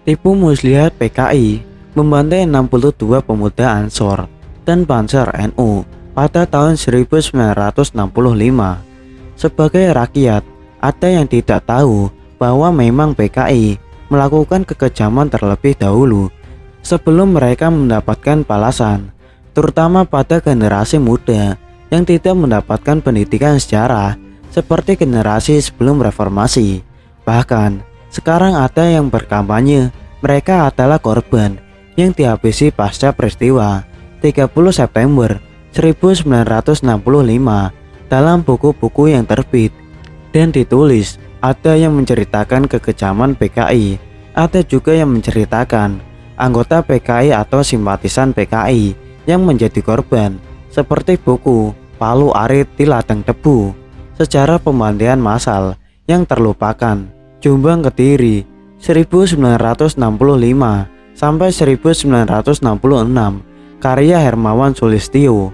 Tipu muslihat PKI membantai 62 pemuda Ansor dan Banser NU pada tahun 1965. Sebagai rakyat, ada yang tidak tahu bahwa memang PKI melakukan kekejaman terlebih dahulu sebelum mereka mendapatkan balasan, terutama pada generasi muda yang tidak mendapatkan pendidikan sejarah seperti generasi sebelum reformasi. Bahkan sekarang ada yang berkampanye mereka adalah korban yang dihabisi pasca peristiwa 30 September 1965 dalam buku-buku yang terbit dan ditulis. Ada yang menceritakan kekejaman PKI, ada juga yang menceritakan anggota PKI atau simpatisan PKI yang menjadi korban, seperti buku Palu Arit di Ladang Debu, Sejarah Pembantaian Massal yang Terlupakan, Jombang Kediri 1965 sampai 1966, karya Hermawan Sulistyo.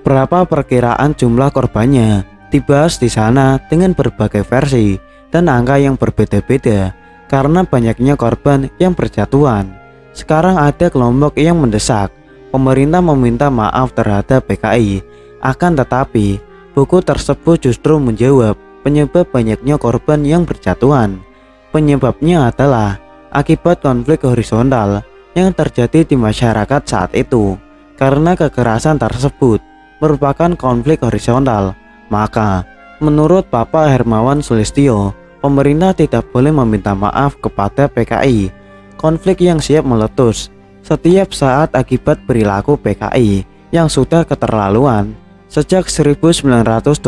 Berapa perkiraan jumlah korbannya dibahas di sana dengan berbagai versi dan angka yang berbeda-beda karena banyaknya korban yang berjatuhan. Sekarang ada kelompok yang mendesak pemerintah meminta maaf terhadap PKI. Akan tetapi, buku tersebut justru menjawab penyebab banyaknya korban yang berjatuhan. Penyebabnya adalah akibat konflik horizontal yang terjadi di masyarakat saat itu. Karena kekerasan tersebut merupakan konflik horizontal, maka menurut Bapak Hermawan Sulistyo, pemerintah tidak boleh meminta maaf kepada PKI. Konflik yang siap meletus setiap saat akibat perilaku PKI yang sudah keterlaluan sejak 1926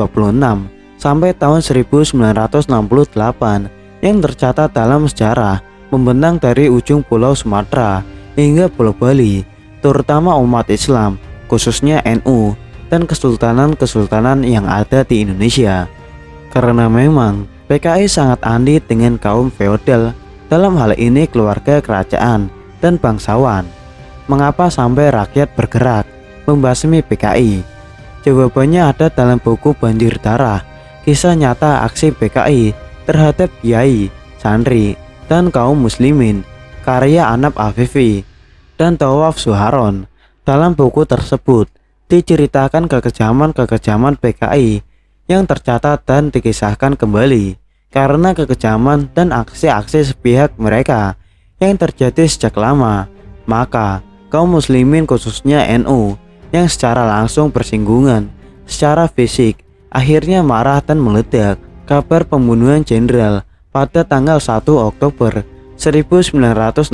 sampai tahun 1968 yang tercatat dalam sejarah membentang dari ujung pulau Sumatera hingga Pulau Bali, terutama umat Islam, khususnya NU dan kesultanan-kesultanan yang ada di Indonesia. Karena memang PKI sangat anti dengan kaum feodal, dalam hal ini keluarga kerajaan dan bangsawan. Mengapa sampai rakyat bergerak membasmi PKI? Jawabannya ada dalam buku Banjir Darah, kisah nyata aksi PKI terhadap kiai, santri, dan kaum muslimin, karya Anab Afifi dan Tawaf Suharon. Dalam buku tersebut diceritakan kekejaman-kekejaman PKI yang tercatat dan dikisahkan kembali karena kekejaman dan aksi-aksi sepihak mereka yang terjadi sejak lama. Maka kaum muslimin khususnya NU yang secara langsung bersinggungan secara fisik akhirnya marah dan meledak kabar pembunuhan jenderal pada tanggal 1 Oktober 1965.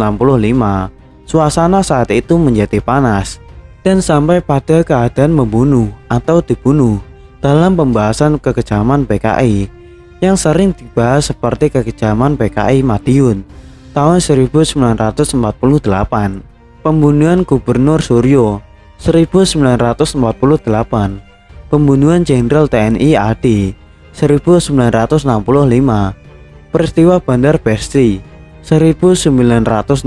Suasana saat itu menjadi panas dan sampai pada keadaan membunuh atau dibunuh. Dalam pembahasan kekejaman PKI yang sering dibahas seperti kekejaman PKI Madiun tahun 1948, pembunuhan Gubernur Suryo 1948, pembunuhan Jenderal TNI AD 1965, peristiwa Bandar Besti 1965,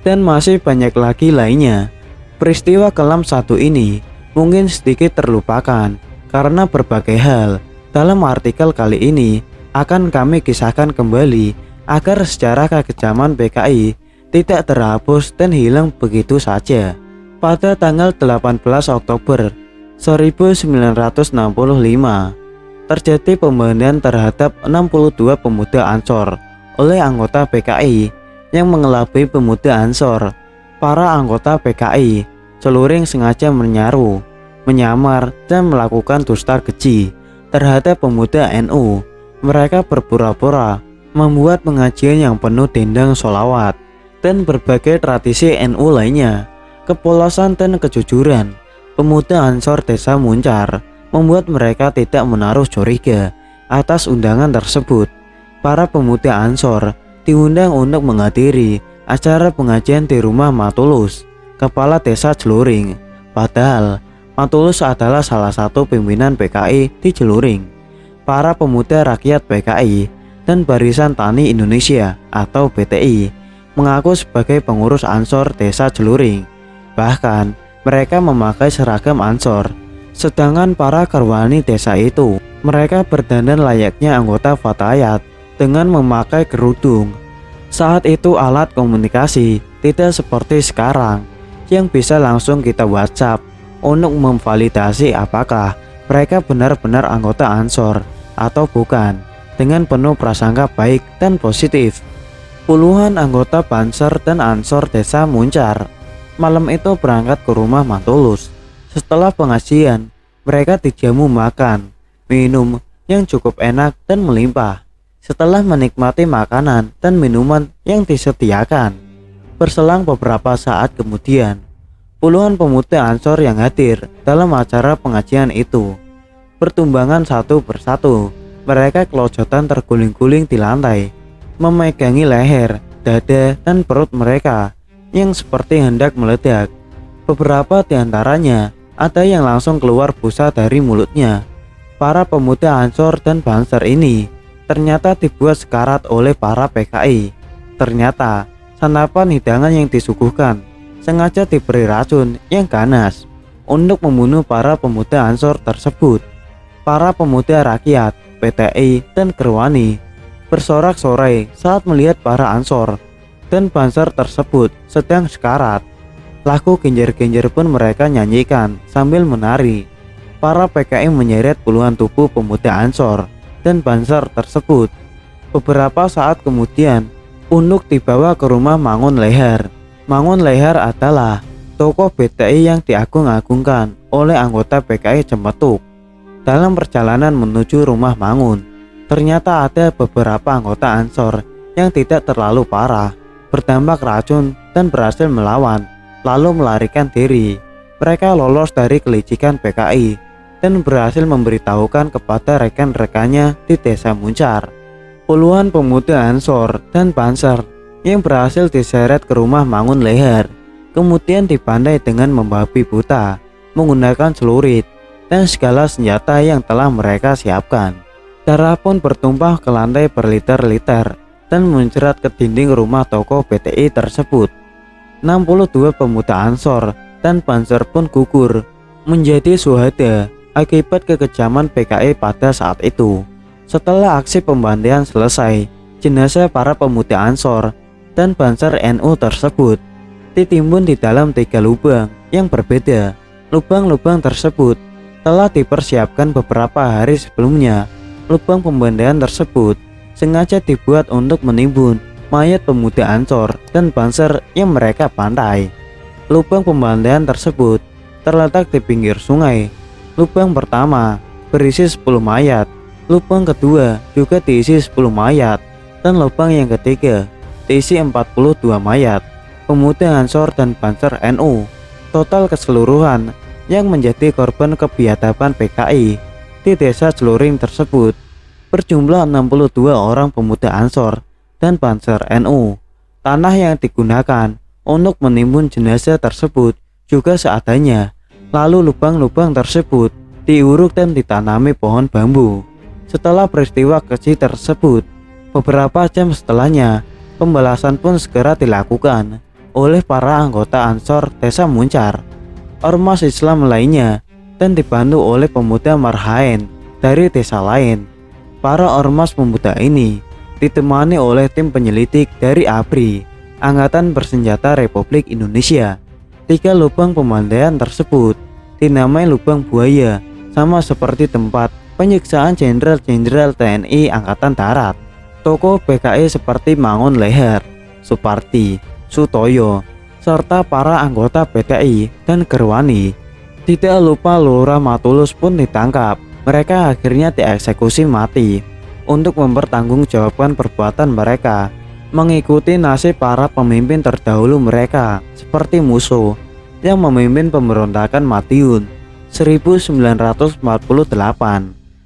dan masih banyak lagi lainnya. Peristiwa kelam satu ini mungkin sedikit terlupakan karena berbagai hal. Dalam artikel kali ini akan kami kisahkan kembali agar sejarah kekejaman PKI tidak terhapus dan hilang begitu saja. Pada tanggal 18 Oktober 1965 terjadi pembunuhan terhadap 62 pemuda Ansor oleh anggota PKI yang mengelabui pemuda Ansor. Para anggota PKI celuring sengaja menyaru, menyamar, dan melakukan dusta keji terhadap pemuda NU. Mereka berpura-pura membuat pengajian yang penuh dendang sholawat dan berbagai tradisi NU lainnya. Kepolosan dan kejujuran pemuda Ansor Desa Muncar membuat mereka tidak menaruh curiga atas undangan tersebut. Para pemuda Ansor diundang untuk menghadiri acara pengajian di rumah Matulus, kepala desa Celuring. Padahal Matulus adalah salah satu pimpinan PKI di Celuring. Para pemuda rakyat PKI dan Barisan Tani Indonesia atau BTI mengaku sebagai pengurus Ansor desa Celuring. Bahkan mereka memakai seragam Ansor. Sedangkan para karwani desa itu, mereka berdandan layaknya anggota Fatayat dengan memakai kerudung. Saat itu alat komunikasi tidak seperti sekarang yang bisa langsung kita WhatsApp untuk memvalidasi apakah mereka benar-benar anggota Ansor atau bukan dengan penuh prasangka baik dan positif. Puluhan anggota Banser dan Ansor desa Muncar malam itu berangkat ke rumah Mantulus. Setelah pengajian, mereka dijamu makan, minum yang cukup enak dan melimpah. Setelah menikmati makanan dan minuman yang disediakan, berselang beberapa saat kemudian, puluhan pemuda Ansor yang hadir dalam acara pengajian itu bertumbangan satu persatu. Mereka kelojotan terguling-guling di lantai, memegangi leher, dada, dan perut mereka yang seperti hendak meledak. Beberapa di antaranya ada yang langsung keluar busa dari mulutnya. Para pemuda Ansor dan Banser ini ternyata dibuat sekarat oleh para PKI. Ternyata santapan hidangan yang disuguhkan sengaja diberi racun yang ganas untuk membunuh para pemuda Ansor tersebut. Para pemuda rakyat, PTI, dan Kerwani bersorak-sorai saat melihat para Ansor dan Banser tersebut sedang sekarat. Lagu genjer-genjer pun mereka nyanyikan sambil menari. Para PKI menyeret puluhan tubuh pemuda Ansor dan Banser tersebut. Beberapa saat kemudian, Unduk dibawa ke rumah Mangun Leher. Mangun Leher adalah tokoh BTI yang diagung-agungkan oleh anggota PKI Cempetuk. Dalam perjalanan menuju rumah Mangun, ternyata ada beberapa anggota Ansor yang tidak terlalu parah, berdampak racun dan berhasil melawan, lalu melarikan diri. Mereka lolos dari kelicikan PKI dan berhasil memberitahukan kepada rekan-rekannya di desa Muncar. Puluhan pemuda Ansor dan Banser yang berhasil diseret ke rumah Mangun Leher, kemudian dipandai dengan membabi buta, menggunakan celurit dan segala senjata yang telah mereka siapkan. Darah pun bertumpah ke lantai berliter-liter dan menjerat ke dinding rumah toko BTI tersebut. 62 pemuda Ansor dan Banser pun gugur menjadi syuhada akibat kekejaman PKI pada saat itu. Setelah aksi pembantaian selesai, jenazah para pemuda Ansor dan Banser NU tersebut ditimbun di dalam 3 lubang yang berbeda. Lubang-lubang tersebut telah dipersiapkan beberapa hari sebelumnya. Lubang pembantaian tersebut sengaja dibuat untuk menimbun mayat pemuda Ansor dan Banser yang mereka bantai. Lubang pembantaian tersebut terletak di pinggir sungai. Lubang pertama berisi 10 mayat, lubang kedua juga diisi 10 mayat, dan lubang yang ketiga diisi 42 mayat pemuda Ansor dan Banser NU. Total keseluruhan yang menjadi korban kebiadaban PKI di desa Celuring tersebut berjumlah 62 orang pemuda Ansor dan Banser NU. Tanah yang digunakan untuk menimbun jenazah tersebut juga seadanya. Lalu lubang-lubang tersebut diuruk dan ditanami pohon bambu. Setelah peristiwa keji tersebut, beberapa jam setelahnya, pembalasan pun segera dilakukan oleh para anggota Ansor desa Muncar, ormas Islam lainnya, dan dibantu oleh pemuda Marhaen dari desa lain. Para ormas pemuda ini ditemani oleh tim penyelidik dari ABRI, Angkatan Bersenjata Republik Indonesia. 3 lubang pembantaian tersebut dinamai lubang buaya, sama seperti tempat penyiksaan jenderal-jenderal TNI Angkatan Darat. Tokoh PKI seperti Mangun Leher, Suparti, Sutoyo, serta para anggota PTI dan Kerwani. Tidak lupa Lurah Matulus pun ditangkap. Mereka akhirnya dieksekusi mati untuk mempertanggungjawabkan perbuatan mereka, mengikuti nasib para pemimpin terdahulu mereka, seperti Musuh yang memimpin pemberontakan Madiun 1948.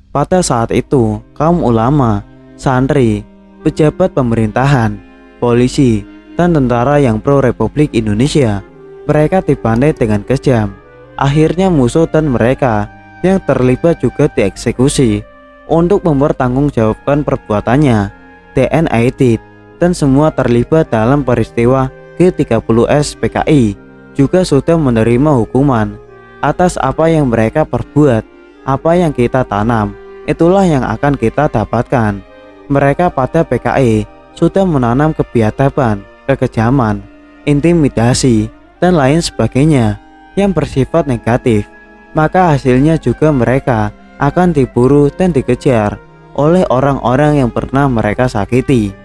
Pada saat itu, kaum ulama, santri, pejabat pemerintahan, polisi, dan tentara yang pro Republik Indonesia, mereka dibantai dengan kejam. Akhirnya Musuh dan mereka yang terlibat juga dieksekusi untuk mempertanggungjawabkan perbuatannya. DN Aidit dan semua terlibat dalam peristiwa G30S PKI juga sudah menerima hukuman atas apa yang mereka perbuat. Apa yang kita tanam, itulah yang akan kita dapatkan. Mereka pada PKI sudah menanam kebiadaban, kekejaman, intimidasi, dan lain sebagainya yang bersifat negatif, maka hasilnya juga mereka akan diburu dan dikejar oleh orang-orang yang pernah mereka sakiti.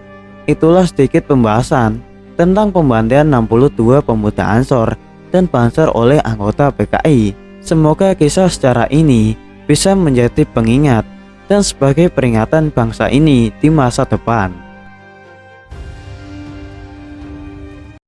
Itulah sedikit pembahasan tentang pembantaian 62 pemuda Ansor dan Banser oleh anggota PKI. Semoga kisah sejarah ini bisa menjadi pengingat dan sebagai peringatan bangsa ini di masa depan.